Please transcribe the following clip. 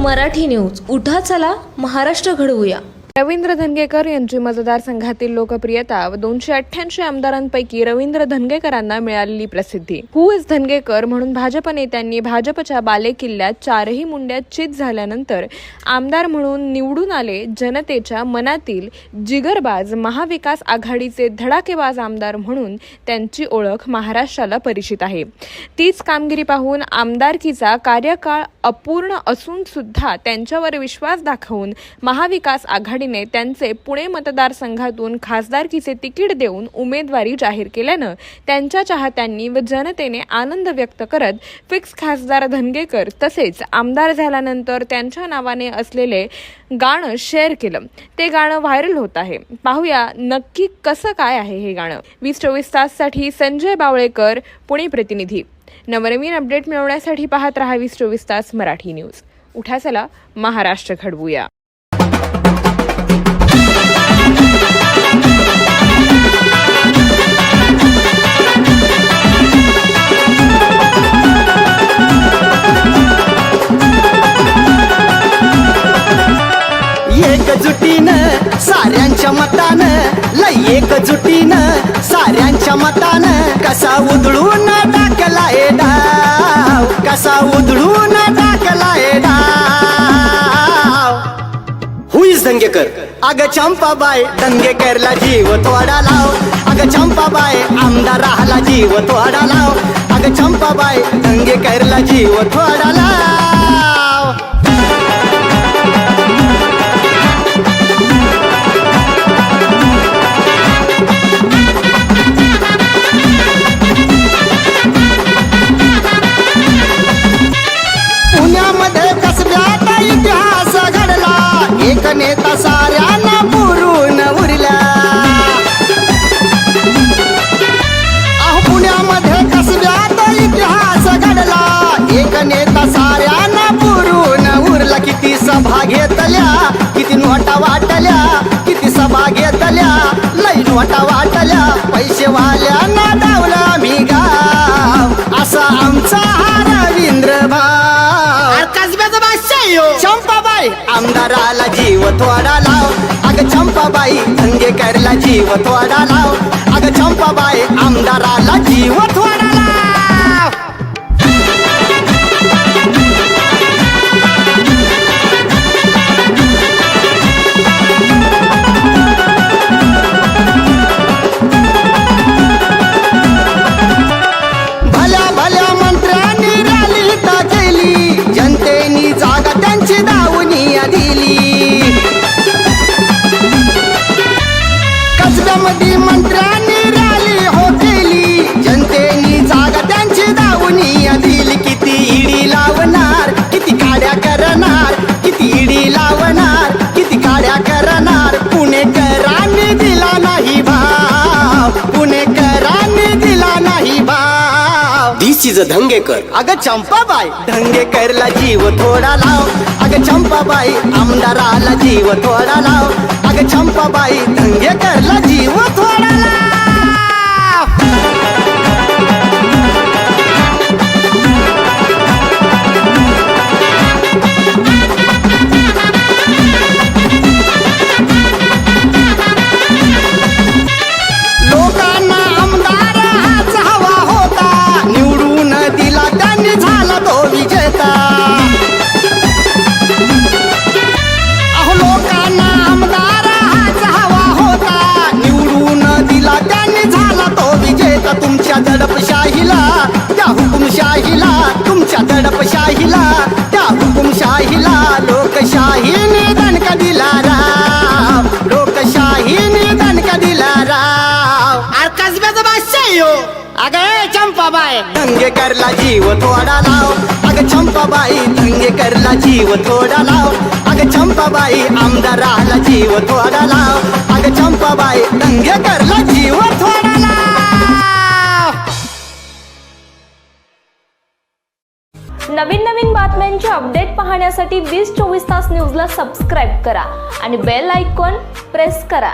Marathi news. उठा चला महाराष्ट्र घडवूया. रवींद्र धंगेकर यांची मतदारसंघातील लोकप्रियता व 288 आमदारांपैकी रवींद्र धंगेकरांना मिळालेली प्रसिद्धी. हु इज धंगेकर म्हणून भाजप नेत्यांनी भाजपच्या बालेकिल्ल्यात चारही मुंड्यात चित झाल्यानंतर आमदार म्हणून निवडून आले. जनतेच्या मनातील जिगरबाज महाविकास आघाडीचे धडाकेबाज आमदार म्हणून त्यांची ओळख महाराष्ट्राला परिचित आहे. तीच कामगिरी पाहून आमदारकीचा कार्यकाळ अपूर्ण असून सुद्धा त्यांच्यावर विश्वास दाखवून महाविकास आघाडीने त्यांचे पुणे मतदारसंघातून खासदारकीचे तिकीट देऊन उमेदवारी जाहीर केल्यानं त्यांच्या चाहत्यांनी व जनतेने आनंद व्यक्त करत फिक्स खासदार धंगेकर तसेच आमदार झाल्यानंतर त्यांच्या नावाने असलेले गाणं शेअर केलं. ते गाणं व्हायरल होत आहे. पाहूया नक्की कसं काय आहे हे गाणं. 20-24 ताससाठी संजय बावळेकर, पुणे प्रतिनिधी. नवनवीन अपडेट मिळवण्यासाठी पाहत रहा 20-24 तास मराठी न्यूज. उठा चला महाराष्ट्र घडवूया. एकजुटीनं साऱ्यांच्या मतानं लय एकजुटीनं साऱ्यांच्या मतानं कसा उधळून टाकलाय डाव, कसा उधळून टाकलाय डाव. हु इज धंगेकर? अग चंपाबाई धंगेकरला जीव थोडा लाव. अग चंपाबाई आमदाराला जीव थोडा लाव. अग चंपाबाई धंगेकरला जीव थोडा लाव. इतिहास घडला एक नेता साऱ्यांना पुरून उरला. पुण्यामध्ये कसब्यात इतिहास घडला एक नेता साऱ्यांना पुरून उरला. किती सभा घेतल्या, किती नोटा वाटल्या, किती सभा घेतल्या, लई नोटा वाटल्या. पैसेवाल्यांना डावला मी गाव, असा आमचा हा रवींद्र भाव. कसब्याचा बादशाह चंपाबाई आमदाराला जीव थोडा लाव. अग चंपाबाई धंगेकरला जीव थोडा लाव. अग चंपाबाई आमदाराला जीव थोडा लाव. भल्या भल्या मंत्र्यांनी रॅली केली, जनतेनी जागा त्यांची दावणी दिली. कसब्यामध्ये मंत्र्यांनी रॅली हो केली, जनतेनी जागा त्यांची दावणी दिली. किती इडी लावणार, किती गाड्या करणार, किती इडी लावणार, किती गाड्या करणार. पुणेकरांनी दिला नाही भाव, पुणेकरांनी दिला नाही भाव. दिस इज अ धंगेकर. अग चंपाबाई धंगेकरला जीव थोडा लाव. अग चंपाबाई आमदाराला जीव थोडा लाव. अग चंपाबाई धंगेकरला जीव थोडा लाव. लोकांना आमदार हाच हवा होता, निवडून दिला त्यांनी झाला तो विजेता. लोकांना आमदार हाच हवा होता, निवडून दिला त्यांनी झाला तो विजेता. तुमच्या दडपशाहीला त्या हुकुमशाहीला, तुमच्या दडपशाहीला त्या हुकुमशाहीला लोकशाहीने दणका दिला राव, लोकशाहीने दणका दिला राव. कसब्याचा बादशाह अग चंपाबाई धंगेकरला जीव थोडा लाव. अग चंपाबाई धंगेकरला जीव थोडा लाव. अग चंपाबाई आमदाराला जीव थोडा लाव. अग चंपाबाई धंगेकरला जीव थोडा लाव. नवीन बातम्यांचे अपडेट पाहण्यासाठी 20-24 तास न्यूजला सबस्क्राईब करा आणि बेल आयकॉन प्रेस करा.